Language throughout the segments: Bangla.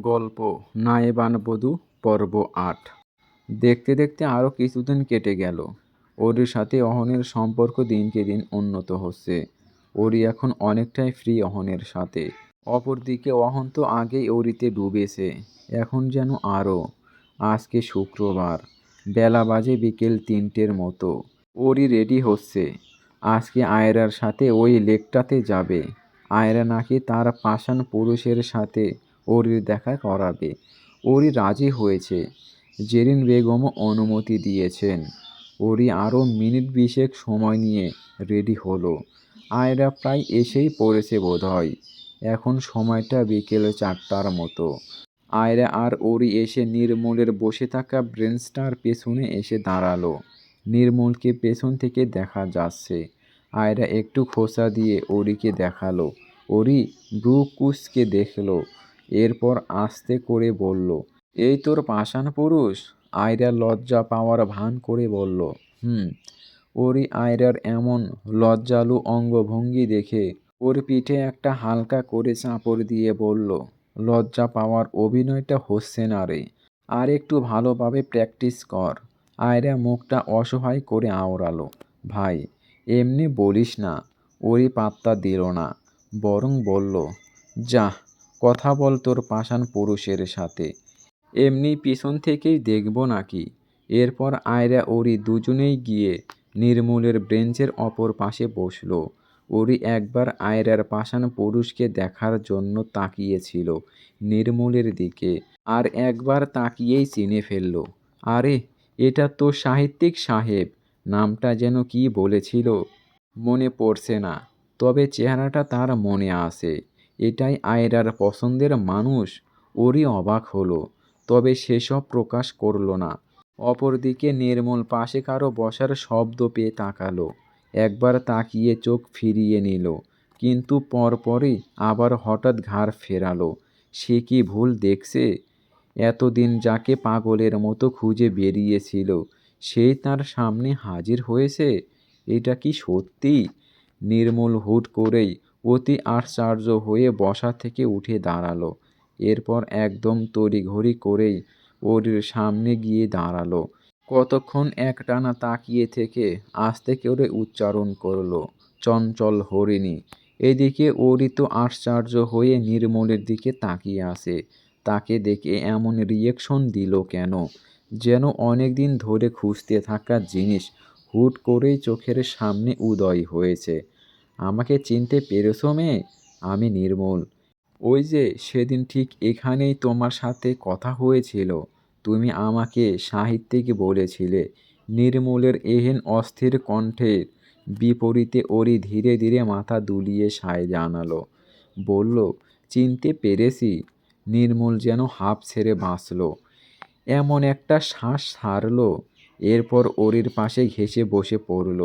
গল্প নায়েবান বধূ পর্ব ৮। দেখতে দেখতে আরও কিছুদিন কেটে গেল। ওরির সাথে অহনের সম্পর্ক দিনকে দিন উন্নত হচ্ছে। ওরি এখন অনেকটাই ফ্রি অহনের সাথে। অপরদিকে অহন তো আগেই ওরিতে ডুবেছে, এখন যেন আরও। আজকে শুক্রবার, বেলা বাজে বিকেল ৩টের মতো। ওরি রেডি হচ্ছে, আজকে আয়রার সাথে ওই লেকটাতে যাবে। আয়রা নাকি তার পাষাণ পুরুষের সাথে ওরির দেখা করাবে। ওরি রাজি হয়েছে, জেরিন বেগমও অনুমতি দিয়েছেন। ওরি আরও মিনিট ২০ সময় নিয়ে রেডি হলো। আয়রা প্রায় এসেই পড়েছে বোধহয়। এখন সময়টা বিকেল ৪টার মতো। আয়রা আর ওরি এসে নির্মলের বসে থাকা ব্রেঞ্চটার পেছনে এসে দাঁড়ালো। নির্মলকে পেছন থেকে দেখা যাচ্ছে। আয়রা একটু খোঁচা দিয়ে ওরিকে দেখালো। ওরি ব্রু কুঁচকে দেখল, এরপর আস্তে করে বলল, এই তোর পাষাণ পুরুষ? আয়রা লজ্জা পাওয়ার ভান করে বলল, হুম। ওরি আয়রার এমন লজ্জালু অঙ্গভঙ্গি দেখে ওর পিঠে একটা হালকা করে চাপড় দিয়ে বলল, লজ্জা পাওয়ার অভিনয়টা হচ্ছে না রে, আর একটু ভালোভাবে প্র্যাকটিস কর। আয়রা মুখটা অসহায় করে আওড়ালো, ভাই এমনি বলিস না। ওরি পাত্তা দিল না, বরং বলল, যা কথা বল তোর পাষাণ পুরুষের সাথে, এমনি পিছন থেকেই দেখব নাকি। এরপর আয়রা ওরি দুজনেই গিয়ে নির্মলের ব্রেঞ্চের অপর পাশে বসল। ওরি একবার আয়রার পাষাণ পুরুষকে দেখার জন্য তাকিয়েছিল নির্মলের দিকে, আর একবার তাকিয়েই চিনে ফেলল, আরে এটা তো সাহিত্যিক সাহেব। নামটা যেন কি বলেছিল মনে পড়ছে না, তবে চেহারাটা তার মনে আছে। এটাই আয়রার পছন্দের মানুষ। ওরি অবাক হলো, তবে সেসব প্রকাশ করল না। অপরদিকে নির্মল পাশে কারো বসার শব্দ পেয়ে তাকালো। একবার তাকিয়ে চোখ ফিরিয়ে নিল, কিন্তু পরপরই আবার হঠাৎ ঘাড় ফেরালো। সে কি ভুল দেখছে? এতদিন যাকে পাগলের মতো খুঁজে বেরিয়েছিল, সেই তার সামনে হাজির হয়েছে। এটা কি সত্যি? নির্মল হুট করেই অতি আশ্চর্য হয়ে বসা থেকে উঠে দাঁড়ালো। এরপর একদম তড়িঘড়ি করেই ওরির সামনে গিয়ে দাঁড়ালো। কতক্ষণ একটানা তাকিয়ে থেকে আস্তে করে উচ্চারণ করলো, চঞ্চল হরিণী। এদিকে ওরি তো আশ্চর্য হয়ে নির্মলের দিকে তাকিয়ে আছে। তাকে দেখে এমন রিয়েকশন দিল কেন? যেন অনেকদিন ধরে খুঁজতে থাকা জিনিস হুট করেই চোখের সামনে উদয় হয়েছে। আমাকে চিনতে পেরেছো মেয়ে? আমি নির্মল। ওই যে সেদিন ঠিক এখানেই তোমার সাথে কথা হয়েছিল। তুমি আমাকে সাহিত্যিক বলেছিলে। নির্মলের এহেন অস্থির কণ্ঠের বিপরীতে ওরি ধীরে ধীরে মাথা দুলিয়ে সায় জানালো, বলল, চিনতে পেরেছি। নির্মল যেন হাঁপ ছেড়ে বাঁচল, এমন একটা শ্বাস ছাড়ল। এরপর ওরির পাশে ঘেঁষে বসে পড়ল।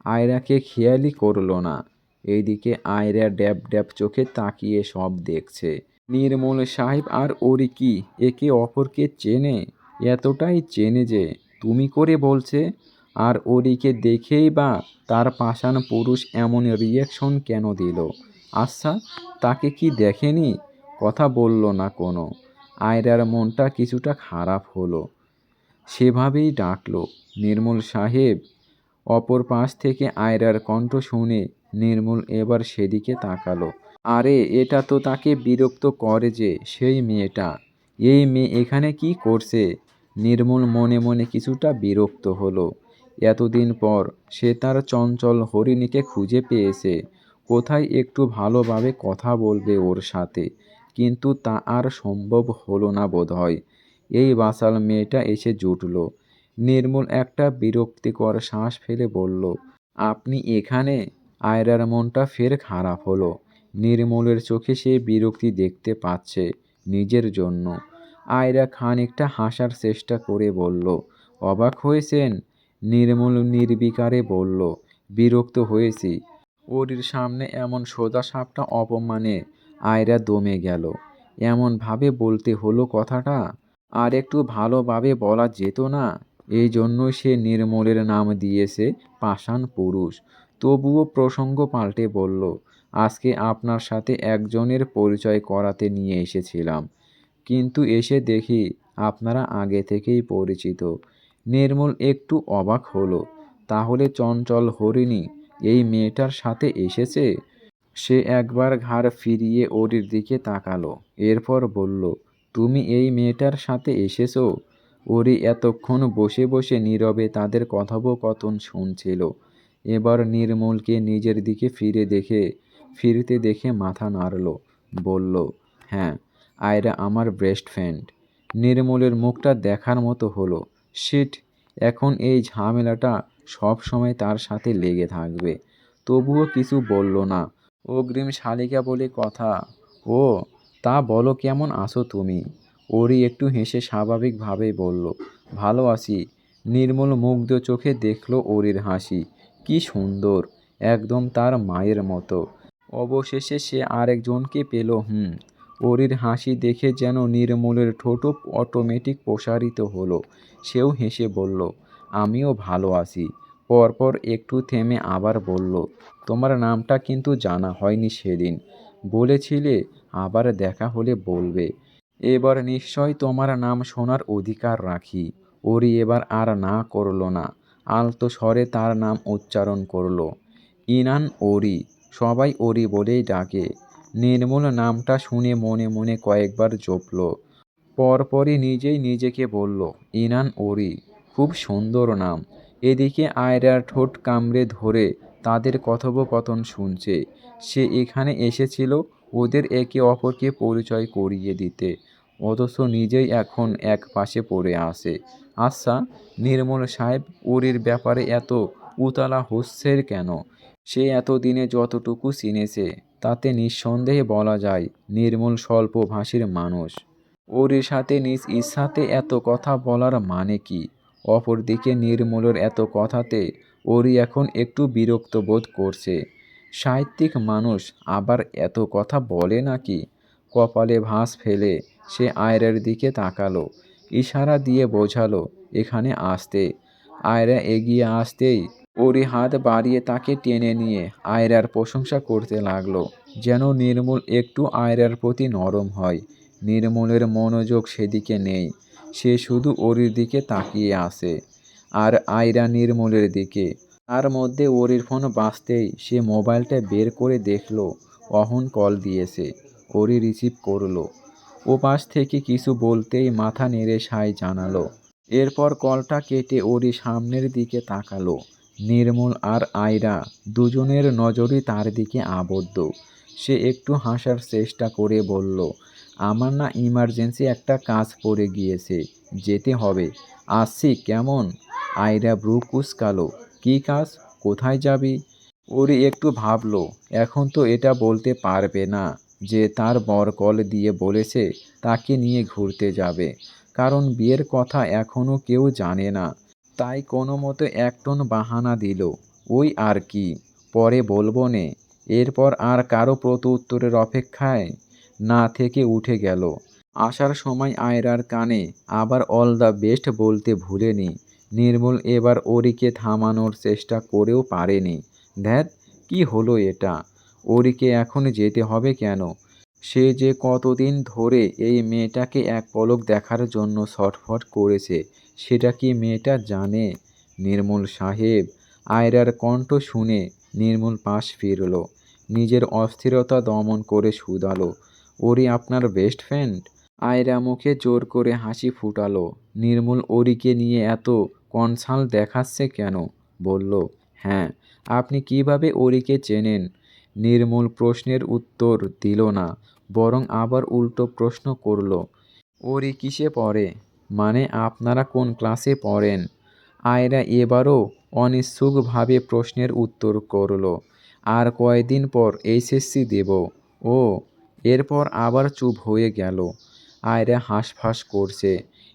আয়রাকে খেয়ালই করল না। এইদিকে আয়রা ড্যাব ড্যাব চোখে তাকিয়ে সব দেখছে। নির্মল সাহেব আর ওরি কি একে অপরকে চেনে? এতটাই চেনে যে তুমি করে বলছে? আর ওরিকে দেখেই বা তার পাষাণ পুরুষ এমন রিয়াকশন কেন দিল? আচ্ছা, তাকে কি দেখেনি? কথা বলল না কোনো। আয়রার মনটা কিছুটা খারাপ হলো। সেভাবেই ডাকল, নির্মল সাহেব। অপর পাশ থেকে আয়রার কণ্ঠ শুনে নির্মল এবার সেদিকে তাকালো। আরে এটা তো তাকে বিরক্ত করে যে সেই মেয়েটা। এই মেয়ে এখানে কি করছে? নির্মল মনে মনে কিছুটা বিরক্ত হলো। এতদিন পর সে তার চঞ্চল হরিণীকে খুঁজে পেয়েছে। কোথায় একটু ভালোভাবে কথা বলবে ওর সাথে, কিন্তু তা আর সম্ভব হলো না বোধহয়। এই বাচাল মেয়েটা এসে জুটল। নির্মল একটা বিরক্তিকর শ্বাস ফেলে বলল, আপনি এখানে? আয়রার মনটা ফের খারাপ হলো। নির্মলের চোখে সে বিরক্তি দেখতে পাচ্ছে নিজের জন্য। আয়রা খানিকটা হাসার চেষ্টা করে বলল, অবাক হয়েছেন? নির্মল নির্বিকারে বলল, বিরক্ত হয়েছি। ওরির সামনে এমন সোজাসাপটা অপমানে আয়রা দমে গেল। এমনভাবে বলতে হলো কথাটা? আর একটু ভালোভাবে বলা যেত না? এই জন্যই সে নির্মলের নাম দিয়েছে পাষাণ পুরুষ। তবুও প্রসঙ্গ পাল্টে বলল, আজকে আপনার সাথে একজনের পরিচয় করাতে নিয়ে এসেছিলাম। কিন্তু এসে দেখি আপনারা আগে থেকেই পরিচিত। নির্মল একটু অবাক হলো। তাহলে চঞ্চল হরিণী এই মেয়েটার সাথে এসেছে? সে একবার ঘাড় ফিরিয়ে ওরির দিকে তাকালো। এরপর বলল, তুমি এই মেয়েটার সাথে এসেছো? ওরি এতক্ষণ বসে বসে নীরবে তাদের কথোপকথন শুনছিল। এবার নির্মলকে নিজের দিকে ফিরতে দেখে মাথা নাড়ল। বলল, হ্যাঁ, আয়রা আমার বেস্ট ফ্রেন্ড। নির্মলের মুখটা দেখার মতো হলো। শিট, এখন এই ঝামেলাটা সব সময় তার সাথে লেগে থাকবে। তবুও কিছু বলল না। অগ্রিম শালিকা বলে কথা। ও, তা বলো, কেমন আছো তুমি? ওরি একটু হেসে স্বাভাবিকভাবেই বলল, ভালো আছি। নির্মল মুগ্ধ চোখে দেখল ওরির হাসি। কি সুন্দর, একদম তার মায়ের মতো। অবশেষে সে আরেকজনকে পেল। ওরির হাসি দেখে যেন নির্মলের ঠোঁট অটোমেটিক প্রসারিত হলো। সেও হেসে বলল, আমিও ভালো আছি। পরপর একটু থেমে আবার বলল, তোমার নামটা কিন্তু জানা হয়নি সেদিন। বলেছিলে আবার দেখা হলে বলবে। এবার নিশ্চয় তোমার নাম শোনার অধিকার রাখি। ওরি এবার আর না করল না। আলতো স্বরে তার নাম উচ্চারণ করল। ইনান ওরি। সবাই ওরি বলেই ডাকে। নির্মল নামটা শুনে মনে মনে কয়েকবার জপল। পরপরই নিজেই নিজেকে বলল, ইনান ওরি, খুব সুন্দর নাম। এদিকে আয়রার ঠোঁট কামড়ে ধরে তাদের কথোপকথন শুনছে। সে এখানে এসেছিল ওদের একে অপরকে পরিচয় করিয়ে দিতে, অথচ নিজেই এখন এক পাশে পড়ে আছে। আচ্ছা, নির্মল সাহেব ওরির ব্যাপারে এত উতলা হচ্ছেন কেন? সে এতদিনে যতটুকু চিনেছে তাতে নিঃসন্দেহে বলা যায় নির্মল স্বল্পভাষীর মানুষ। ওর সাথে নিজ ইচ্ছাতে এত কথা বলার মানে কি? অপরদিকে নির্মলের এত কথাতে ওরই এখন একটু বিরক্ত বোধ করছে। সাহিত্যিক মানুষ আবার এত কথা বলে নাকি? কপালে ভাঁজ ফেলে সে আয়রার দিকে তাকালো। ইশারা দিয়ে বোঝালো এখানে আসতে। আয়রা এগিয়ে আসতেই ওরই হাত বাড়িয়ে তাকে টেনে নিয়ে আয়রার প্রশংসা করতে লাগলো, যেন নির্মল একটু আয়রার প্রতি নরম হয়। নির্মলের মনোযোগ সেদিকে নেই। সে শুধু ওরির দিকে তাকিয়ে আছে, আর আয়রা নির্মলের দিকে। তার মধ্যে ওরির ফোন বাজতেই সে মোবাইলটা বের করে দেখল অহন কল দিয়েছে। ওরি রিসিভ করলো। ওপাশ থেকে কিছু বলতেই মাথা নেড়ে সায় জানালো। এরপর কলটা কেটে ওরি সামনের দিকে তাকালো। নির্মল আর আয়রা দুজনের নজরই তার দিকে আবদ্ধ। সে একটু হাসার চেষ্টা করে বলল, আমার না ইমার্জেন্সি একটা কাজ পড়ে গিয়েছে, যেতে হবে। আসছি কেমন? আয়রা ব্রু কুঁচকালো। কী কাজ? কোথায় যাবি? ওরি একটু ভাবলো। এখন তো এটা বলতে পারবে না যে তার বর কল দিয়ে বলেছে তাকে নিয়ে ঘুরতে যাবে, কারণ বিয়ের কথা এখনও কেউ জানে না। তাই কোনো মতো এক টন বাহানা দিল, ওই আর কি, পরে বলবো নে। এরপর আর কারো প্রত্যুত্তরের অপেক্ষায় না থেকে উঠে গেল। আসার সময় আয়রার কানে আবার অল দ্য বেস্ট বলতে ভুলেনি। নির্মল এবার ওরিকে থামানোর চেষ্টা করেও পারেনি। ধ্যাত, কি হলো এটা? ওরিকে এখন যেতে হবে কেন? সে যে কতদিন ধরে এই মেয়েটাকে এক পলক দেখার জন্য ছটফট করেছে, সেটা কি মেয়েটা জানে? নির্মল সাহেব। আয়রার কণ্ঠ শুনে নির্মল পাশ ফিরল। নিজের অস্থিরতা দমন করে শুধালো, ওরি আপনার বেস্ট ফ্রেন্ড? আয়রা মুখে জোর করে হাসি ফুটালো। নির্মল ওরিকে নিয়ে এত কনসার্ন দেখাচ্ছে কেন? বলল, হ্যাঁ, আপনি কিভাবে ওরিকে চেনেন? নির্মল প্রশ্নের উত্তর দিল না, বরং আবার উল্টো প্রশ্ন করল, ওরি কিসে পড়ে? মানে আপনারা কোন ক্লাসে পড়েন? আয়রা এবারও অনিচ্ছুকভাবে প্রশ্নের উত্তর করল, আর কয়দিন পর এইচএসসি দেব। ও। এরপর আবার চুপ হয়ে গেল। আয়রা হাঁসফাঁস করছে।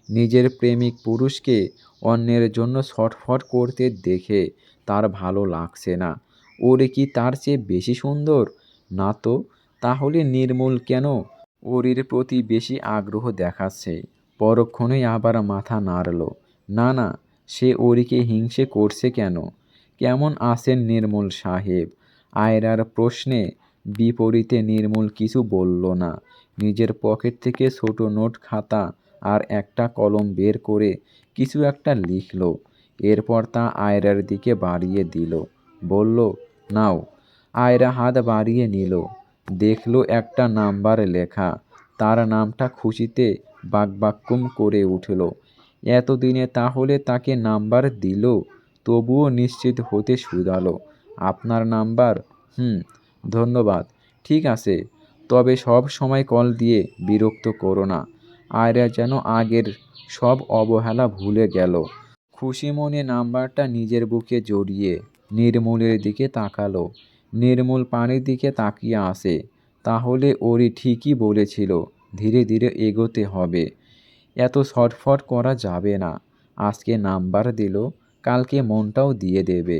নিজের প্রেমিক পুরুষকে অন্যের জন্য ছটফট করতে দেখে তার ভালো লাগছে না। ওরে কি তার চেয়ে বেশি সুন্দর? না তো। তাহলে নির্মল কেন ওরির প্রতি বেশি আগ্রহ দেখাচ্ছে? পরক্ষণেই আবার মাথা নাড়ল। না না, সে ওরিকে হিংসে করছে কেন? কেমন আছেন নির্মল সাহেব? আয়রার প্রশ্নে বিপরীতে নির্মল কিছু বলল না। নিজের পকেট থেকে ছোট নোট খাতা আর একটা কলম বের করে কিছু একটা লিখল। এরপর তা আয়রার দিকে বাড়িয়ে দিল। বলল, নাও। আয়রা হাত বাড়িয়ে নিল। দেখল একটা নাম্বার লেখা। তার নামটা খুশিতে বাকবাক্কুম করে উঠল। এতদিনে তাহলে তাকে নাম্বার দিল? তবুও নিশ্চিত হতে শুধালো, আপনার নাম্বার? ধন্যবাদ। ঠিক আছে, তবে সব সময় কল দিয়ে বিরক্ত করো না। আয়রা যেন আগের সব অবহেলা ভুলে গেল। খুশি মনে নাম্বারটা নিজের বুকে জড়িয়ে নির্মূলের দিকে তাকালো। নির্মূল পানির দিকে তাকিয়ে আসে। তাহলে ওরি ঠিকই বলেছিল, ধীরে ধীরে এগোতে হবে। এত ছটফট করা যাবে না। আজকে নাম্বার দিল, কালকে মনটাও দিয়ে দেবে।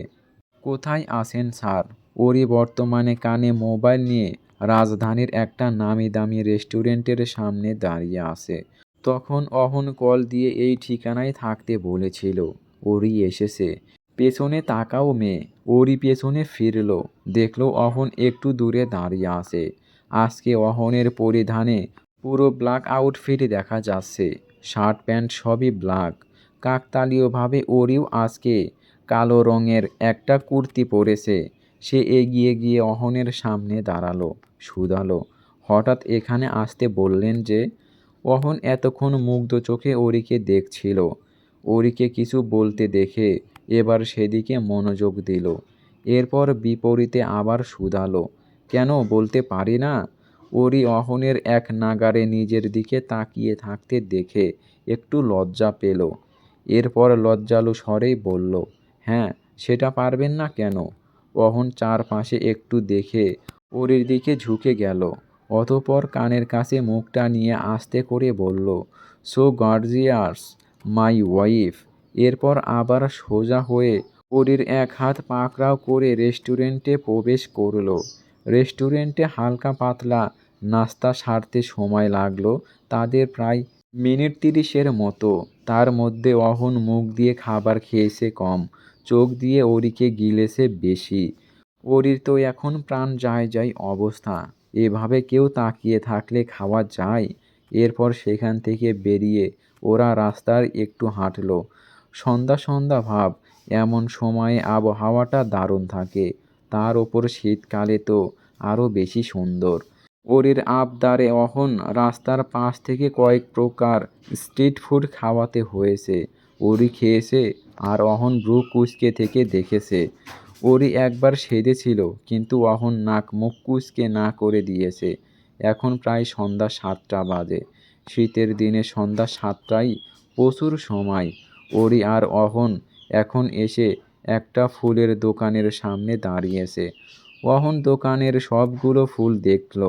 কোথায় আছেন স্যার? ওরি বর্তমানে কানে মোবাইল নিয়ে রাজধানীর একটা নামি দামি রেস্টুরেন্টের সামনে দাঁড়িয়ে আছে। তখন অহন কল দিয়ে এই ঠিকানায় থাকতে বলেছিল। ওরি এসেছে। পেছনে তাকাও মেয়ে। ওরি পেছনে ফিরল। দেখল অহন একটু দূরে দাঁড়িয়ে আছে। আজকে অহনের পরিধানে পুরো ব্ল্যাক আউটফিট দেখা যাচ্ছে। শার্ট প্যান্ট সবই ব্ল্যাক। কাকতালীয়ভাবে ওরিও আজকে কালো রঙের একটা কুর্তি পরেছে। সে এগিয়ে গিয়ে অহনের সামনে দাঁড়ালো, শুধালো, হঠাৎ এখানে আসতে বললেন যে? অহন এতক্ষণ মুগ্ধ চোখে ওরিকে দেখছিল। ওরিকে কিছু বলতে দেখে এবার সেদিকে মনোযোগ দিল। এরপর বিপরীতে আবার শুধালো, কেন বলতে পারি না? ওরি অহনের এক নাগাড়ে নিজের দিকে তাকিয়ে থাকতে দেখে একটু লজ্জা পেল। এরপর লজ্জালু স্বরেই বলল, হ্যাঁ, সেটা পারবেন না কেন? অহন চারপাশে একটু দেখে ওরির দিকে ঝুঁকে গেল। অতঃপর কানের কাছে মুখটা নিয়ে আস্তে করে বলল, সো গর্জিয়াস, মাই ওয়াইফ। এরপর আবার সোজা হয়ে ওরির এক হাত পাকড়াও করে রেস্টুরেন্টে প্রবেশ করল। রেস্টুরেন্টে হালকা পাতলা নাস্তা সারতে সময় লাগলো তাদের প্রায় মিনিট 30-এর মতো। তার মধ্যে অহন মুখ দিয়ে খাবার খেয়েছে কম, চোখ দিয়ে ওরিকে গিলেছে বেশি। ওরির তো এখন প্রাণ যায় যায় অবস্থা। এভাবে কেউ তাকিয়ে থাকলে খাওয়া যায়? এরপর সেখান থেকে বেরিয়ে ওরা রাস্তার একটু হাঁটল। সন্ধ্যা সন্ধ্যা ভাব। এমন সময়ে আবহাওয়াটা দারুণ থাকে। তার ওপর শীতকালে তো আরও বেশি সুন্দর। ওরির আবদারে অহন রাস্তার পাশ থেকে কয়েক প্রকার স্ট্রিট ফুড খাওয়াতে হয়েছে। ওরি খেয়েছে আর অহন ব্রু কুঁচকে থেকে দেখেছে। ওরি একবার সেধেছিল, কিন্তু অহন নাক মুখ কুঁচকে না করে দিয়েছে। এখন প্রায় সন্ধ্যা 7টা বাজে। শীতের দিনে সন্ধ্যা 7টাই প্রচুর সময়। ওরি আর অহন এখন এসে একটা ফুলের দোকানের সামনে দাঁড়িয়েছে। অহন দোকানের সবগুলো ফুল দেখল।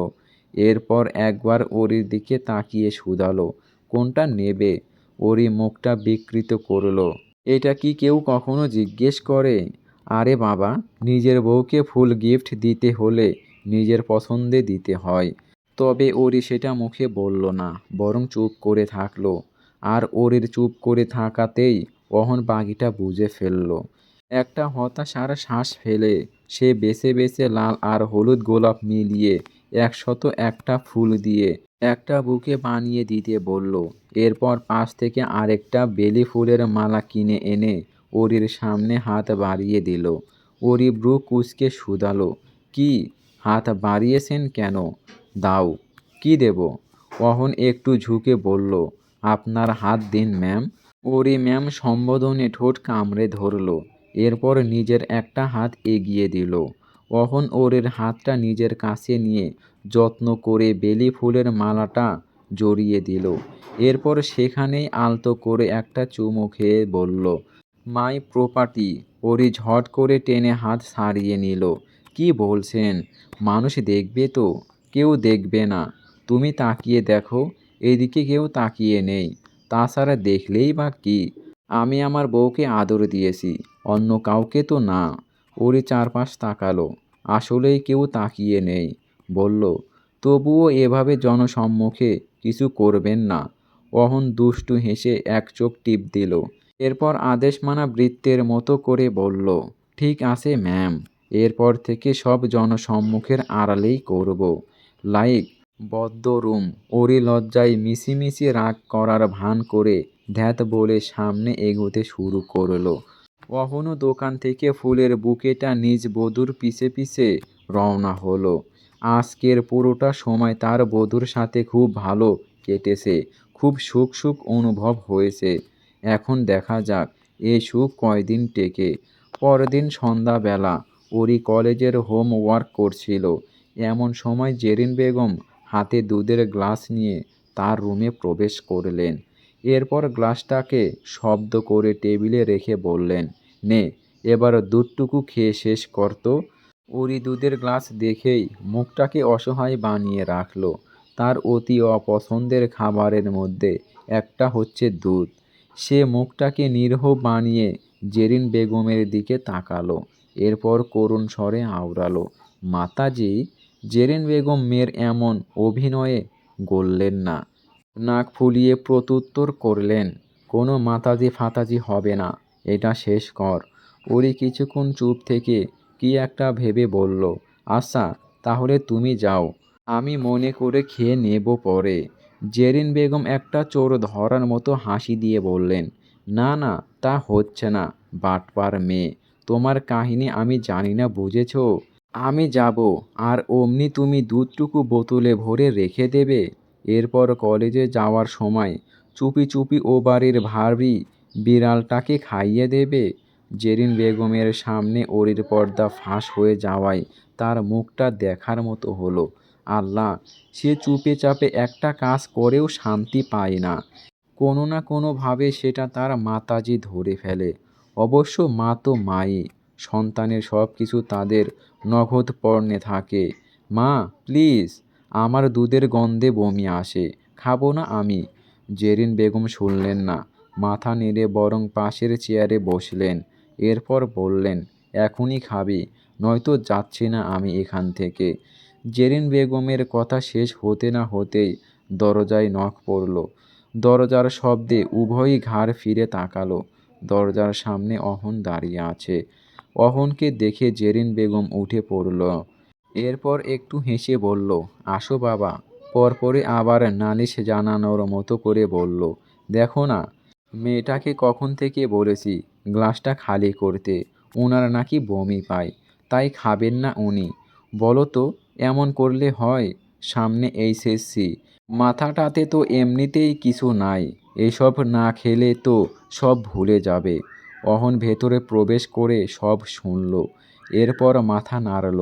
এরপর একবার ওরির দিকে তাকিয়ে শুধালো, কোনটা নেবে? ওরি মুখটা বিকৃত করল। এটা কি কেউ কখনো জিজ্ঞেস করে? আরে বাবা, নিজের বউকে ফুল গিফট দিতে হলে নিজের পছন্দে দিতে হয়। তবে ওরি সেটা মুখে বলল না, বরং চুপ করে থাকলো। আর ওরির চুপ করে থাকাতেই অহন বাকিটা বুঝে ফেলল। একটা হতাশার শ্বাস ফেলে সে বেছে বেছে লাল আর হলুদ গোলাপ মিলিয়ে 101টা ফুল দিয়ে একটা বুকে বানিয়ে দিতে বলল। এরপর পাশ থেকে আরেকটা বেলি ফুলের মালা কিনে এনে ওরির সামনে হাত বাড়িয়ে দিল। ওরি ব্রু কুঁচকে শুধালো, কি? হাত বাড়িয়েছেন কেন? দাও। কি দেব? অহন একটু ঝুঁকে বলল, আপনার হাত দিন ম্যাম। ওরি ম্যাম সম্বোধনে ঠোঁট কামড়ে ধরল। এরপর নিজের একটা হাত এগিয়ে দিল। অহন ওরের হাতটা নিজের কাছে নিয়ে যত্ন করে বেলি ফুলের মালাটা জড়িয়ে দিল। এরপর সেখানেই আলতো করে একটা চুমু খেয়ে বলল, মাই প্রপার্টি। ওরি ঝট করে টেনে হাত ছাড়িয়ে নিল। কি বলছেন? মানুষ দেখবে তো? কেউ দেখবে না। তুমি তাকিয়ে দেখো, এদিকে কেউ তাকিয়ে নেই। তাছাড়া দেখলেই বা কি? আমি আমার বউকে আদর দিয়েছি, অন্য কাউকে তো না। ওরি চারপাশ তাকালো। আসলেই কেউ তাকিয়ে নেই। বলল, তবুও এভাবে জনসম্মুখে কিছু করবেন না। অহন দুষ্টু হেসে এক চোখ টিপ দিল। এরপর আদেশ মানা বৃত্তের মতো করে বলল, ঠিক আছে ম্যাম, এরপর থেকে সব জনসম্মুখের আড়ালেই করব। লাইক বদ্ধ রুম। ওরি লজ্জায় মিছিমিছি রাগ করার ভান করে ধ্যাত বলে সামনে এগোতে শুরু করলো। অহনও দোকান থেকে ফুলের বুকেটা নিজ বধূর পিছে পিছে রওনা হলো। আজকের পুরোটা সময় তার বধূর সাথে খুব ভালো কেটেছে, খুব সুখ সুখ অনুভব হয়েছে। এখন দেখা যাক এ সুখ কয়দিন টেকে। পরদিন সন্ধ্যাবেলা ওরি কলেজের হোমওয়ার্ক করছিল। এমন সময় জেরিন বেগম হাতে দুধের গ্লাস নিয়ে তার রুমে প্রবেশ করলেন। এরপর গ্লাসটাকে শব্দ করে টেবিলে রেখে বললেন, নে এবার দুধটুকু খেয়ে শেষ কর তো। ওরি দুধের গ্লাস দেখেই মুখটাকে অসহায় বানিয়ে রাখল। তার অতি অপছন্দের খাবারের মধ্যে একটা হচ্ছে দুধ। সে মুখটাকে নিরীহ বানিয়ে জেরিন বেগমের দিকে তাকালো। এরপর করুণ স্বরে আওড়ালো, মাতাজি। জেরিন বেগম মেয়ের এমন অভিনয়ে গললেন না। নাক ফুলিয়ে প্রত্যুত্তর করলেন, কোনো মাতাজি ফাতাজি হবে না, এটা শেষ কর। ওরি কিছুক্ষণ চুপ থেকে কি একটা ভেবে বলল, আচ্ছা তাহলে তুমি যাও, আমি মনে করে খেয়ে নেব পরে। জেরিন বেগম একটা চোর ধরার মতো হাসি দিয়ে বললেন, না না, তা হচ্ছে না বাটপার মেয়ে, তোমার কাহিনী আমি জানি না, বুঝেছ? আমি যাব আর অমনি তুমি দুধটুকু বোতলে ভরে রেখে দেবে। এরপর কলেজে যাওয়ার সময় চুপি চুপি ও বাড়ির ভারী বিড়ালটাকে খাইয়ে দেবে। জেরিন বেগমের সামনে ওরির পর্দা ফাঁস হয়ে যাওয়ায় তার মুখটা দেখার মতো হলো। আল্লাহ, সে চুপে চাপে একটা কাজ করেও শান্তি পায় না। কোনো না কোনোভাবে সেটা তার মাতাজি ধরে ফেলে। অবশ্য মা তো মাই, সন্তানের সব কিছু তাদের নগদ পর্ণে থাকে। মা প্লিজ, আমার দুধের গন্ধে বমি আসে, খাবো না আমি। জেরিন বেগম শুনলেন না, মাথা নেড়ে বরং পাশের চেয়ারে বসলেন। এরপর বললেন, এখনই খাবি, নয়তো যাচ্ছি না আমি এখান থেকে। জেরিন বেগমের কথা শেষ হতে না হতেই দরজায় নখ পড়ল। দরজার শব্দে উভয়ই ঘাড় ফিরে তাকালো। দরজার সামনে অহন দাঁড়িয়ে আছে। অহনকে দেখে জেরিন বেগম উঠে পড়ল। এরপর একটু হেসে বলল, আসো বাবা। পরপরে আবার নালিশ জানানোর মতো করে বলল, দেখো না, মেয়েটাকে কখন থেকে বলেছি গ্লাসটা খালি করতে, ওনার নাকি বমি পায়, তাই খাবেন না উনি। বলো তো এমন করলে হয়? সামনে এইচএসসি, মাথাটাতে তো এমনিতেই কিছু নাই, এসব না খেলে তো সব ভুলে যাবে। অহন ভেতরে প্রবেশ করে সব শুনল। এরপর মাথা নাড়ল।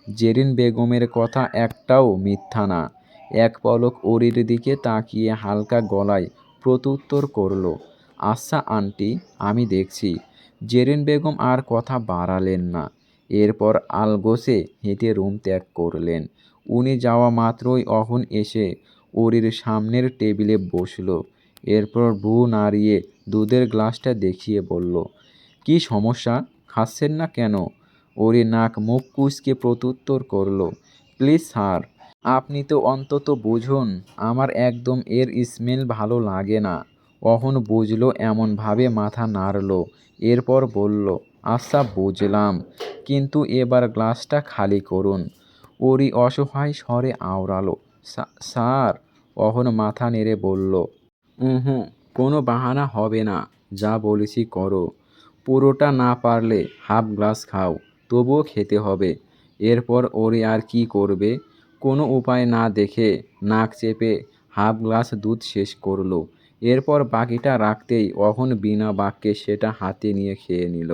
জেরিন বেগমের কথা একটাও মিথ্যা না। এক পলক ওরির দিকে তাকিয়ে হালকা গলায় প্রত্যুত্তর করল, আচ্ছা আন্টি, আমি দেখছি। জেরিন বেগম আর কথা বাড়ালেন না। এরপর আলগোছে হেঁটে রুম ত্যাগ করলেন। উনি যাওয়া মাত্রই অহন এসে ওরির সামনের টেবিলে বসল। এরপর ভ্রু নাড়িয়ে দুধের গ্লাসটা দেখিয়ে বলল, কি সমস্যা, খাচ্ছেন না কেন? ওরি নাক মুখ কুঁচকে প্রত্যুত্তর করল, প্লিজ স্যার, আপনি তো অন্তত বুঝুন, আমার একদম এর স্মেল ভালো লাগে না। অহন বুঝল এমনভাবে মাথা নাড়ল। এরপর বলল, আচ্ছা বুঝলাম, কিন্তু এবার গ্লাসটা খালি করুন। ওরি অসহায় স্বরে আওড়ালো, স্যার। অহন মাথা নেড়ে বলল, হুঁ, কোনো বাহানা হবে না, যা বলেছি করো। পুরোটা না পারলে হাফ গ্লাস খাও, তবুও খেতে হবে। এরপর ওরে আর কি করবে, কোনো উপায় না দেখে নাক চেপে হাফ গ্লাস দুধ শেষ করলো। এরপর বাকিটা রাখতেই অহন বিনা বাক্যে সেটা হাতে নিয়ে খেয়ে নিল।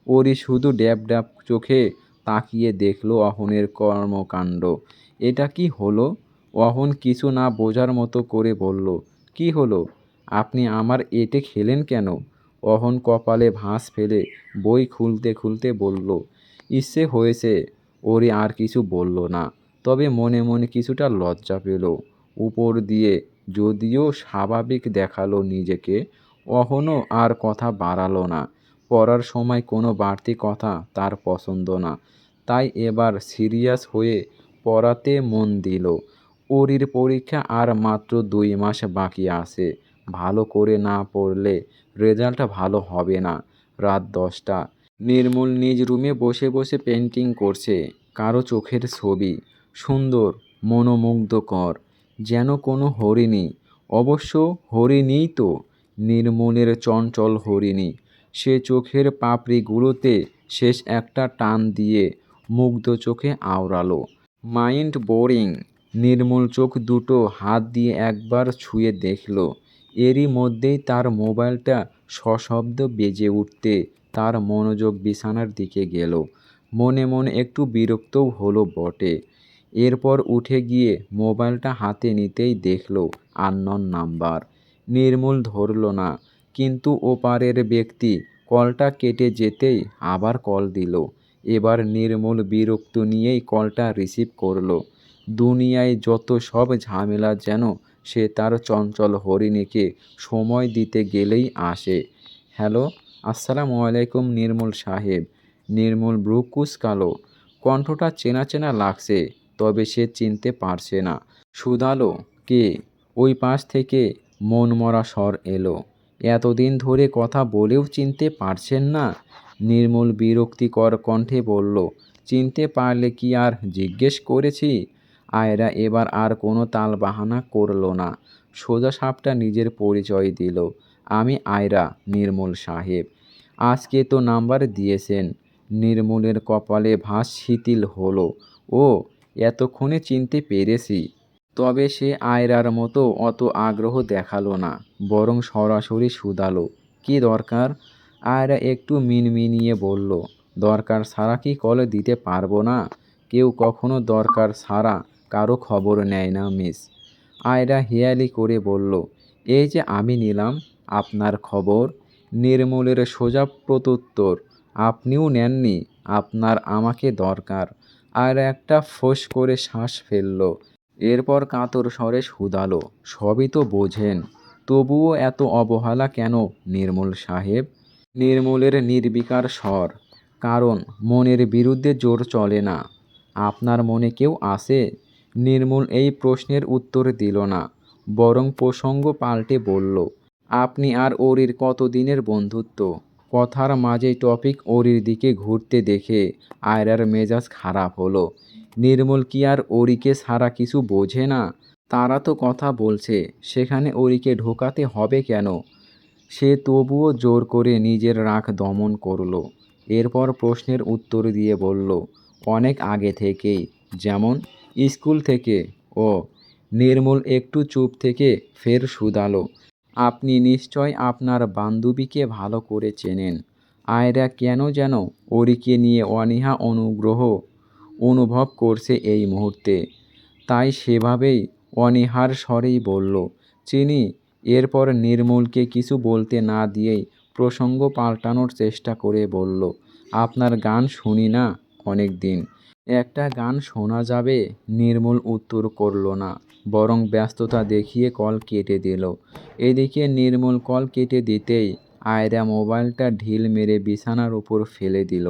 ওরি শুধু ড্যাব ড্যাব চোখে তাকিয়ে দেখলো অহনের কর্মকাণ্ড। এটা কি হলো? অহন কিছু না বোঝার মতো করে বলল, কি হলো? আপনি আমার এঁটে খেলেন কেন? অহন কপালে ভাঁজ ফেলে বই খুলতে খুলতে বলল, ইচ্ছে হয়েছে। ওরি আর কিছু বলল না, তবে মনে মনে কিছুটা লজ্জা পেল। উপর দিয়ে যদিও স্বাভাবিক দেখালো নিজেকে। অহনও আর কথা বাড়ালো না। পড়ার সময় কোনো বাড়তি কথা তার পছন্দ না, তাই এবার সিরিয়াস হয়ে পড়াতে মন দিল। ওরির পরীক্ষা আর মাত্র 2 মাস বাকি আছে। ভালো করে না পড়লে রেজাল্ট ভালো হবে না। রাত 10টা। নির্মল নিজ রুমে বসে বসে পেন্টিং করছে। কারো চোখের ছবি। সুন্দর, মনোমুগ্ধকর, যেন কোনো হরিণী। অবশ্য হরিণীই তো, নির্মলের চঞ্চল হরিণী। সে চোখের পাপড়িগুলোতে শেষ একটা টান দিয়ে মুগ্ধ চোখে আওড়ালো। Mind boring. নির্মল চোখ দুটো হাত দিয়ে একবার ছুঁয়ে দেখল। এরই মধ্যেই তার মোবাইলটা সশব্দে বেজে উঠতে তার মনোযোগ বিছানার দিকে গেল। মনে মনে একটু বিরক্তও হলো বটে। এরপর উঠে গিয়ে মোবাইলটা হাতে নিতেই দেখল আননোন নাম্বার। নির্মল ধরল না, কিন্তু ওপারের ব্যক্তি কলটা কেটে যেতেই আবার কল দিল। এবার নির্মল বিরক্ত নিয়েই কলটা রিসিভ করল। দুনিয়ায় যত সব ঝামেলা যেন সে তার চঞ্চল হরিণীকে সময় দিতে গেলেই আসে। হ্যালো, আসসালামু আলাইকুম নির্মল সাহেব। নির্মল ভ্রু কুঁচকালো। কণ্ঠটা চেনা চেনা লাগছে, তবে সে চিনতে পারছে না। শুধালো, কে? ওই পাশ থেকে মনমরা স্বর এলো। এতদিন ধরে কথা বলেও চিনতে পারছেন না? নির্মল বিরক্তিকর কণ্ঠে বলল, চিনতে পারলে কি আর জিজ্ঞেস করেছি? আয়রা এবার আর কোনো তালবাহানা করল না। সোজা সাপটা নিজের পরিচয় দিল। আমি আয়রা, নির্মল সাহেব। আজকে তো নাম্বার দিয়েছেন। নির্মলের কপালে ভাঁজ শিথিল হলো। ও, এতক্ষণে চিনতে পেরেছি। তবে সে আয়রার মতো অত আগ্রহ দেখালো না, বরং সরাসরি শুধালো, কি দরকার? আয়রা একটু মিনমিনিয়ে বলল, দরকার ছাড়া কি কল দিতে পারবো না? কেউ কখনো দরকার ছাড়া কারো খবর নেয় না মিস। আয়রা হেয়ালি করে বলল, এই যে আমি নিলাম আপনার খবর। নির্মলের সোজা প্রত্যুত্তর, আপনিও নেননি? আপনার আমাকে দরকার। আয়রা একটা ফোঁস করে শ্বাস ফেলল। এরপর কাতর স্বরে শুধালো, সবই তো বোঝেন, তবুও এত অবহেলা কেন নির্মল সাহেব? নির্মলের নির্বিকার স্বর, কারণ মনের বিরুদ্ধে জোর চলে না। আপনার মনে কেউ আছে? নির্মল এই প্রশ্নের উত্তর দিল না, বরং প্রসঙ্গ পাল্টে বলল, আপনি আর ওরির কতদিনের বন্ধুত্ব? কথার মাঝেই টপিক ওরির দিকে ঘুরতে দেখে আয়রার মেজাজ খারাপ হলো। নির্মল কি আর ওরিকে ছাড়া কিছু বোঝে না? তারা তো কথা বলছে, সেখানে ওরিকে ঢোকাতে হবে কেন? সে তবুও জোর করে নিজের রাগ দমন করল। এরপর প্রশ্নের উত্তর দিয়ে বলল, অনেক আগে থেকেই। যেমন? স্কুল থেকে। ও। নির্মল একটু চুপ থেকে ফের শুধালো, আপনি নিশ্চয় আপনার বান্ধবীকে ভালো করে চেনেন। আয়রা কেন যেন ওরিকে নিয়ে অনীহা অনুগ্রহ অনুভব করছে এই মুহূর্তে। তাই সেভাবেই অনীহার স্বরেই বলল, চিনি। এরপর নির্মলকে কিছু বলতে না দিয়েই প্রসঙ্গ পাল্টানোর চেষ্টা করে বলল, আপনার গান শুনি না অনেক দিন। একটা গান শোনা যাবে? নির্মল উত্তর করল না, বরং ব্যস্ততা দেখিয়ে কল কেটে দিল। এদিকে নির্মল কল কেটে দিতেই আয়রা মোবাইলটা ঢিল মেরে বিছানার উপর ফেলে দিল।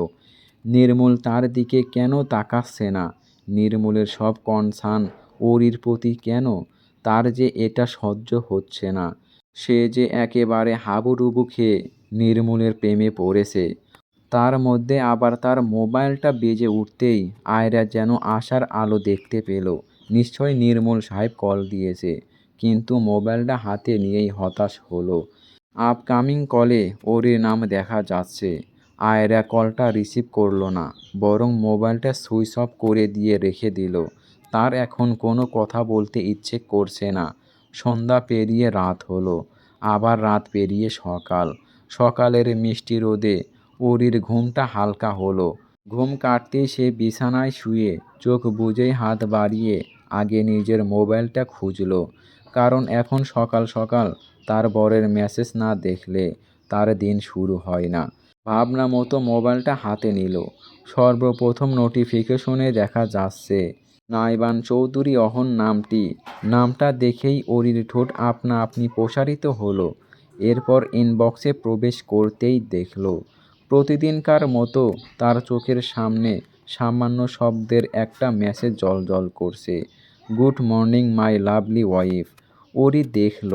নির্মল তার দিকে কেন তাকাচ্ছে না? নির্মলের সব কনসার্ন ওরির প্রতি কেন? তার যে এটা সহ্য হচ্ছে না। সে যে একেবারে হাবুডুবু খেয়ে নির্মলের প্রেমে পড়েছে। তার মধ্যে আবার তার মোবাইলটা বেজে উঠতেই আয়রা যেন আশার আলো দেখতে পেল। নিশ্চয় নির্মল সাহেব কল দিয়েছে। কিন্তু মোবাইলটা হাতে নিয়েই হতাশ হলো। আপকামিং কলে ওরির নাম দেখা যাচ্ছে। আয়রা কলটা রিসিভ করল না, বরং মোবাইলটা সুইচ অফ করে দিয়ে রেখে দিল। তার এখন কোনো কথা বলতে ইচ্ছে করছে না। সন্ধ্যা পেরিয়ে রাত হলো, আবার রাত পেরিয়ে সকাল। সকালের মিষ্টি রোদে ওরির ঘুমটা হালকা হলো। ঘুম কাটতেই সে বিছানায় শুয়ে চোখ বুজেই হাত বাড়িয়ে আগে নিজের মোবাইলটা খুঁজল। কারণ এখন সকাল সকাল তার বরের মেসেজ না দেখলে তার দিন শুরু হয় না। ভাবনা মতো মোবাইলটা হাতে নিল। সর্বপ্রথম নোটিফিকেশনে দেখা যাচ্ছে নাইবান চৌধুরী অহন নামটি। নামটা দেখেই ওরির ঠোঁট আপনা আপনি প্রসারিত হলো। এরপর ইনবক্সে প্রবেশ করতেই দেখল প্রতিদিনকার মতো তার চোখের সামনে সামান্য শব্দের একটা মেসেজ জ্বলজ্বল করছে, good morning my lovely wife. ওরি দেখল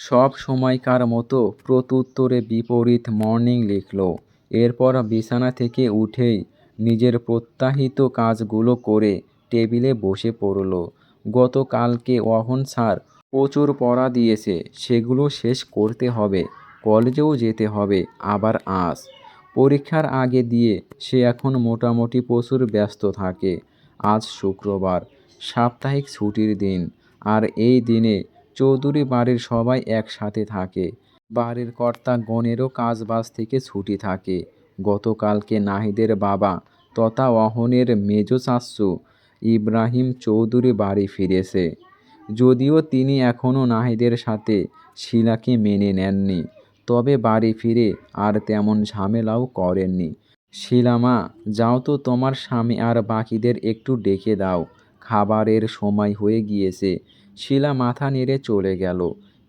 সব সময়কার মতো প্রত্যুত্তরে বিপরীত মর্নিং লিখল। এরপর বিছানা থেকে উঠেই নিজের প্রত্যাহিত কাজগুলো করে টেবিলে বসে পড়ল। গতকালকে অহন স্যার প্রচুর পড়া দিয়েছে, সেগুলো শেষ করতে হবে। কলেজেও যেতে হবে আবার আজ। পরীক্ষার আগে দিয়ে সে এখন মোটামুটি প্রচুর ব্যস্ত থাকে। আজ শুক্রবার, সাপ্তাহিক ছুটির দিন। আর এই দিনে চৌধুরী বাড়ির সবাই একসাথে থাকে। বাড়ির কর্তাগণেরও কাজবাজ থেকে ছুটি থাকে। গতকালকে নাহিদের বাবা তথা অহনের মেজ চাচ্চু ইব্রাহিম চৌধুরী বাড়ি ফিরেছে। যদিও তিনি এখনও নাহিদের সাথে শিলাকে মেনে নেননি, তবে বাড়ি ফিরে আর তেমন ঝামেলাও করেননি। শিলা মা, যাও তো তোমার স্বামী আর বাকিদের একটু ডেকে দাও, খাবারের সময় হয়ে গিয়েছে। শিলা মাথা নেড়ে চলে গেল।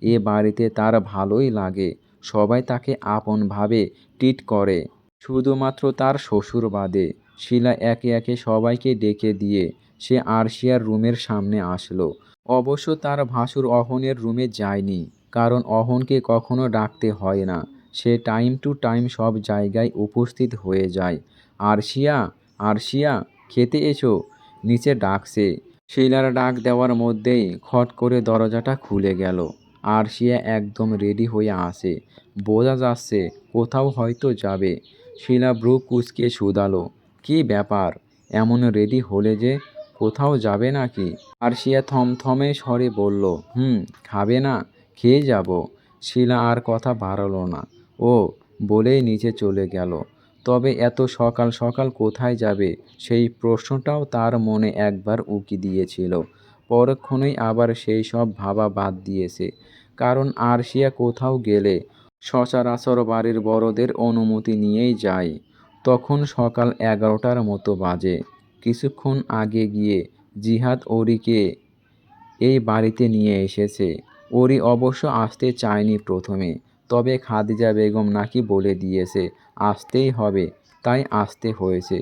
এ বাড়িতে তার ভালোই লাগে। সবাই তাকে আপনভাবে ট্রিট করে, শুধুমাত্র তার শ্বশুর বাদে। শিলা একে একে সবাইকে ডেকে দিয়ে সে আরশিয়ার রুমের সামনে আসলো। অবশ্য তার ভাসুর অহনের রুমে যায়নি, কারণ অহনকে কখনো ডাকতে হয় না। সে টাইম টু টাইম সব জায়গায় উপস্থিত হয়ে যায়। আরশিয়া, আরশিয়া, খেতে এসো, নিচে ডাকছে। শিলার ডাক দেওয়ার মধ্যেই খট করে দরজাটা খুলে গেল। আরশিয়া একদম রেডি হয়ে আসে, বোঝা যাচ্ছে কোথাও হয়তো যাবে। শিলা ভ্রু কুঁচকে শুধালো, কী ব্যাপার, এমন রেডি হলে যে, কোথাও যাবে নাকি? আরশিয়া থমথমে স্বরে বলল, খাবে না? খেয়ে যাব। শিলা আর কথা বাড়ালো না, ও বলেই নিচে চলে গেল। তবে এত সকাল সকাল কোথায় যাবে, সেই প্রশ্নটাও তার মনে একবার উকি দিয়েছিল। পরক্ষণেই আবার সেই সব ভাবা বাদ দিয়েছে, কারণ আরশিয়া কোথাও গেলে সচরাচর বাড়ির বড়দের অনুমতি নিয়েই যায়। তখন সকাল 11টার মতো বাজে। কিছুক্ষণ আগে গিয়ে জিহাদ ওরিকে এই বাড়িতে নিয়ে এসেছে। ওরি অবশ্য আসতে চায়নি প্রথমে, তবে খাদিজা বেগম নাকি বলে দিয়েছে আসতেই হবে, তাই আসতে হয়েছে।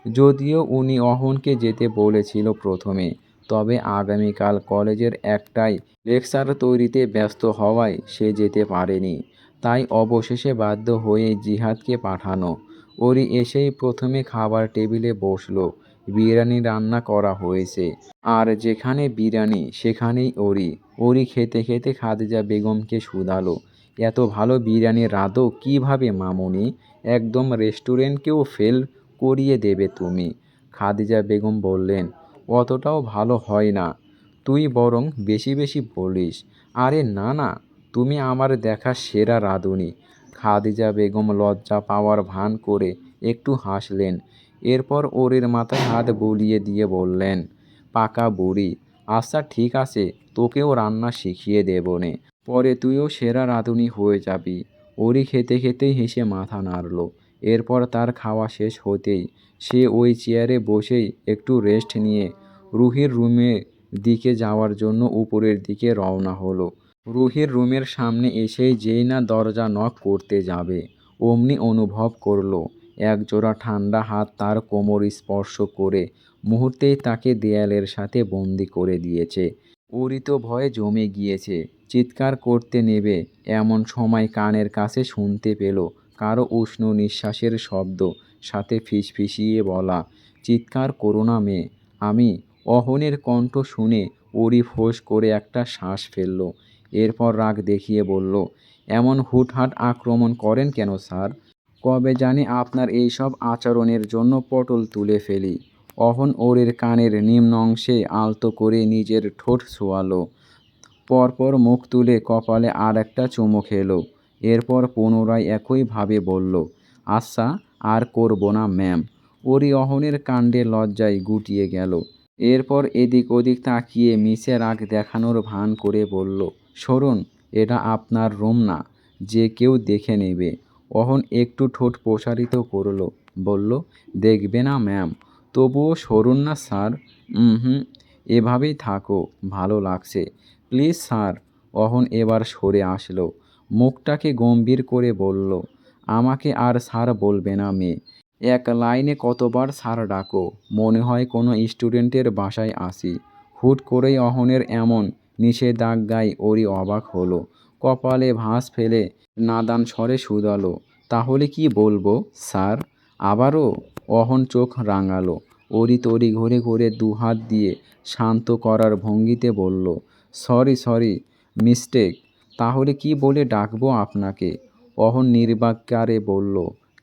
যদিও উনি অহনকে যেতে বলেছিল প্রথমে, তবে আগামীকাল কলেজের একটাই লেকচার তৈরিতে ব্যস্ত হওয়ায় সে যেতে পারেনি। তাই অবশেষে বাধ্য হয়ে জিহাদকে পাঠানো। ওরি এসেই প্রথমে খাবার টেবিলে বসলো। বিরিয়ানি রান্না করা হয়েছে, আর যেখানে বিরিয়ানি সেখানেই ওরি। ওরি খেতে খেতে খাদিজা বেগমকে শুধালো, এত ভালো বিরিয়ানি রাঁধো কীভাবে মামুনি? একদম রেস্টুরেন্টকেও ফেল করিয়ে দেবে তুমি। খাদিজা বেগম বললেন, অতটাও ভালো হয় না, তুই বরং বেশি বেশি বলিস। আরে না না, তুমি আমার দেখা সেরা রাঁধুনি। খাদিজা বেগম লজ্জা পাওয়ার ভান করে একটু হাসলেন। এরপর ওরির মাথায় হাত বুলিয়ে দিয়ে বললেন, পাকা বুড়ি, আচ্ছা ঠিক আছে, তোকেও রান্না শিখিয়ে দেবনে, পরে তুইও সেরা রাঁধুনি হয়ে যাবি। ওরি খেতে খেতেই হেসে মাথা নাড়ল। এরপর তার খাওয়া শেষ হতেই সে ওই চেয়ারে বসেই একটু রেস্ট নিয়ে রুহির রুমের দিকে যাওয়ার জন্য উপরের দিকে রওনা হলো। রুহির রুমের সামনে এসেই যেই না দরজা নক করতে যাবে, অমনি অনুভব করলো একজোড়া ঠান্ডা হাত তার কোমর স্পর্শ করে মুহূর্তেই তাকে দেয়ালের সাথে বন্দি করে দিয়েছে। ওরই তো ভয়ে জমে গিয়েছে। চিৎকার করতে নেবে এমন সময় কানের কাছে শুনতে পেল কারো উষ্ণ নিঃশ্বাসের শব্দ, সাথে ফিসফিসিয়ে বলা, চিৎকার করো না মেয়ে, আমি। অহনের কণ্ঠ শুনে ওরি ফোঁস করে একটা শ্বাস ফেলল। এরপর রাগ দেখিয়ে বলল, এমন হুটহাট আক্রমণ করেন কেন স্যার? কবে জানি আপনার এই সব আচরণের জন্য পটল তুলে ফেলি। অহন ওরের কানের নিম্ন অংশে আলতো করে নিজের ঠোঁট ছোঁয়ালো। পরপর মুখ তুলে কপালে আর একটা চুমু খেলো। এরপর পুনরায় একইভাবে বলল, আচ্ছা আর করব না ম্যাম। ওরি অহনের কাণ্ডে লজ্জায় গুটিয়ে গেল। এরপর এদিক ওদিক তাকিয়ে মিছে রাগ দেখানোর ভান করে বলল, সরুন, এটা আপনার রুম না, যে কেউ দেখে নেবে। অহন একটু ঠোঁট প্রসারিত করল, বলল, দেখবে না ম্যাম, তবুও সরুন না স্যার। হুম, এভাবেই থাকো, ভালো লাগছে। Please sir. অহন এবার সরে আসলো। মুখটাকে গম্ভীর করে বলল, আমাকে আর স্যার বলবে না মেয়ে। এক লাইনে কতবার স্যার ডাকো, মনে হয় কোনো স্টুডেন্টের বাসায় আসি। হুট করেই অহনের এমন নিষেধাজ্ঞায় ওরই অবাক হলো। কপালে ভাঁজ ফেলে নাদান স্বরে শুধালো, তাহলে কি বলবো স্যার? আবারও? অহন চোখ রাঙালো। ওরি তড়িঘড়ি করে দুহাত দিয়ে শান্ত করার ভঙ্গিতে বলল, সরি সরি, মিস্টেক। তাহলে কি বলে ডাকবো আপনাকে? অহন নির্বাকারে বলল,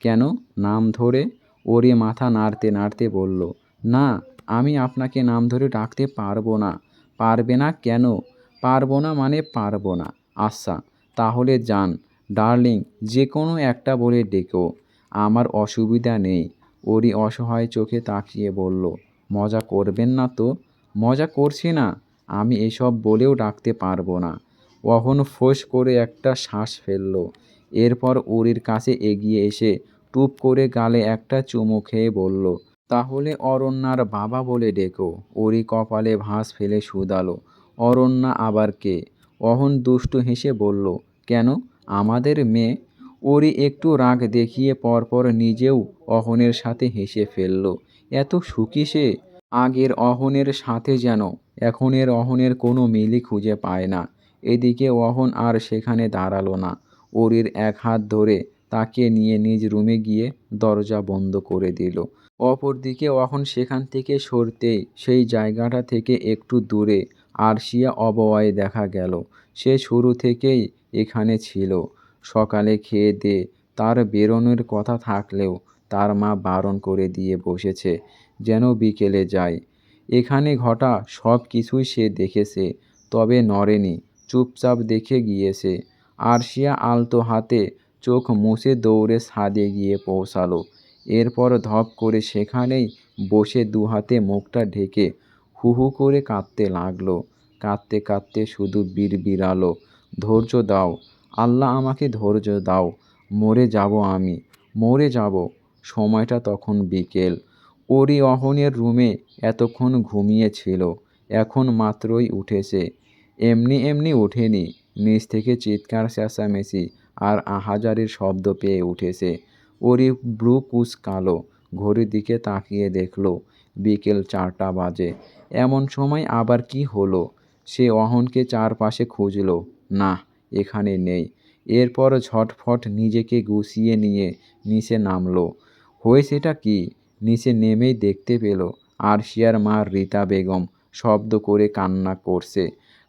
কেন, নাম ধরে? ওরি মাথা নাড়তে নাড়তে বলল, না, আমি আপনাকে নাম ধরে ডাকতে পারবো না। পারবে না কেন? পারবো না মানে পারবো না। আচ্ছা, তাহলে যান, ডার্লিং, যে কোনো একটা বলে ডেকো, আমার অসুবিধা নেই। ওরি অসহায় চোখে তাকিয়ে বলল, মজা করবেন না তো? মজা করছি না, আমি এসব বলেও ডাকতে পারবো না। অহন ফোঁস করে একটা শ্বাস ফেলল। এরপর ওরির কাছে এগিয়ে এসে টুপ করে গালে একটা চুমু খেয়ে বলল, তাহলে অরণ্যার বাবা বলে ডেকো। ওরি কপালে ভাঁজ ফেলে শুধালো, অরণ্যা আবার কে? অহন দুষ্টু হেসে বলল, কেন, আমাদের মেয়ে। ওরি একটু রাগ দেখিয়ে পরপর নিজেও অহনের সাথে হেসে ফেলল। এত সুখী সে। আগের অহনের সাথে যেন এখনের অহনের কোনো মিলই খুঁজে পায় না। এদিকে অহন আর সেখানে দাঁড়ালো না। ওরির এক হাত ধরে তাকে নিয়ে নিজ রুমে গিয়ে দরজা বন্ধ করে দিল। অপরদিকে অহন সেখান থেকে সরতেই সেই জায়গাটা থেকে একটু দূরে আরশিয়া অবওয়ায় দেখা গেল। সে শুরু থেকেই এখানে ছিল। সকালে খেয়ে দিয়ে তার বেরোনোর কথা থাকলেও তার মা বারণ করে দিয়ে বসেছে যেন বিকেলে যায়। এখানে ঘটা সব কিছুই সে দেখেছে, তবে নড়েনি, চুপচাপ দেখে গিয়েছে। আরশিয়া আলতো হাতে চোখ মুছে দৌড়ে ছাদে গিয়ে পৌঁছালো। এরপর ধপ করে সেখানেই বসে দুহাতে মুখটা ঢেকে হু হু করে কাঁদতে লাগলো। কাঁদতে কাঁদতে শুধু বিড়বিড়ালো, ধৈর্য দাও, আল্লাহ আমাকে ধৈর্য দাও, মরে যাব আমি, মরে যাব। সময়টা তখন বিকেল। ওরি অহনের রুমে এতক্ষণ ঘুমিয়েছিল, এখন মাত্রই উঠেছে। এমনি এমনি ওঠেনি, নিচ থেকে চিৎকার চেঁচামেচি আর আহাজারির শব্দ পেয়ে উঠেছে। ওরি ব্রু কুঁচকালো, ঘড়ির দিকে তাকিয়ে দেখল বিকেল 4টা বাজে। এমন সময় আবার কি হলো? সে অহনকে চারপাশে খুঁজল, না, এখানে নেই। এরপর ঝটফট নিজেকে গুছিয়ে নিয়ে নিচে নামলো। হয়েছেটা কি? নিচে নেমেই দেখতে পেল আরশিয়ার মা রীতা বেগম শব্দ করে কান্না করছে।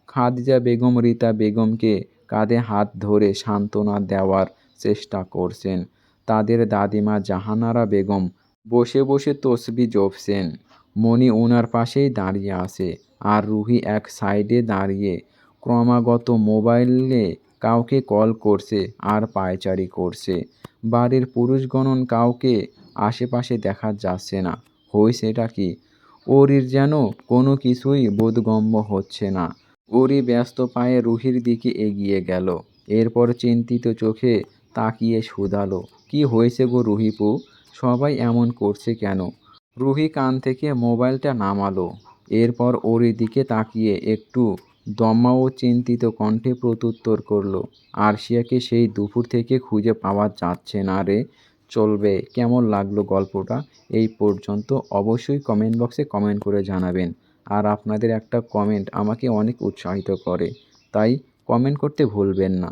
খাদিজা বেগম রীতা বেগমকে কাঁধে হাত ধরে সান্ত্বনা দেওয়ার চেষ্টা করছেন। তাদের দাদিমা জাহানারা বেগম বসে বসে তসবিহ জপছেন। মণি ওনার পাশেই দাঁড়িয়ে আছে, আর রুহি এক সাইডে দাঁড়িয়ে ক্রমাগত মোবাইলে কাউকে কল করছে আর পায়চারি করছে। বাড়ির পুরুষগণ কাউকে আশেপাশে দেখা যাচ্ছে না। হয়েছেটা কি? ওরির যেন কোনো কিছুই বোধগম্য হচ্ছে না। ওরি ব্যস্ত পায়ে রুহির দিকে এগিয়ে গেল। এরপর চিন্তিত চোখে তাকিয়ে শুধালো, কি হয়েছে গো রুহিপু? সবাই এমন করছে কেন? রুহি কান থেকে মোবাইলটা নামালো। এরপর ওরির দিকে তাকিয়ে একটু দমা ও চিন্তিত কণ্ঠে প্রত্যুত্তর করলো, আরশিয়াকে সেই দুপুর থেকে খুঁজে পাওয়া যাচ্ছে না রে। চলবে। কেমন লাগলো গল্পটা? এই পর্যন্ত অবশ্যই কমেন্ট বক্সে কমেন্ট করে জানাবেন। আর আপনাদের একটা কমেন্ট আমাকে অনেক উৎসাহিত করে, তাই কমেন্ট করতে ভুলবেন না।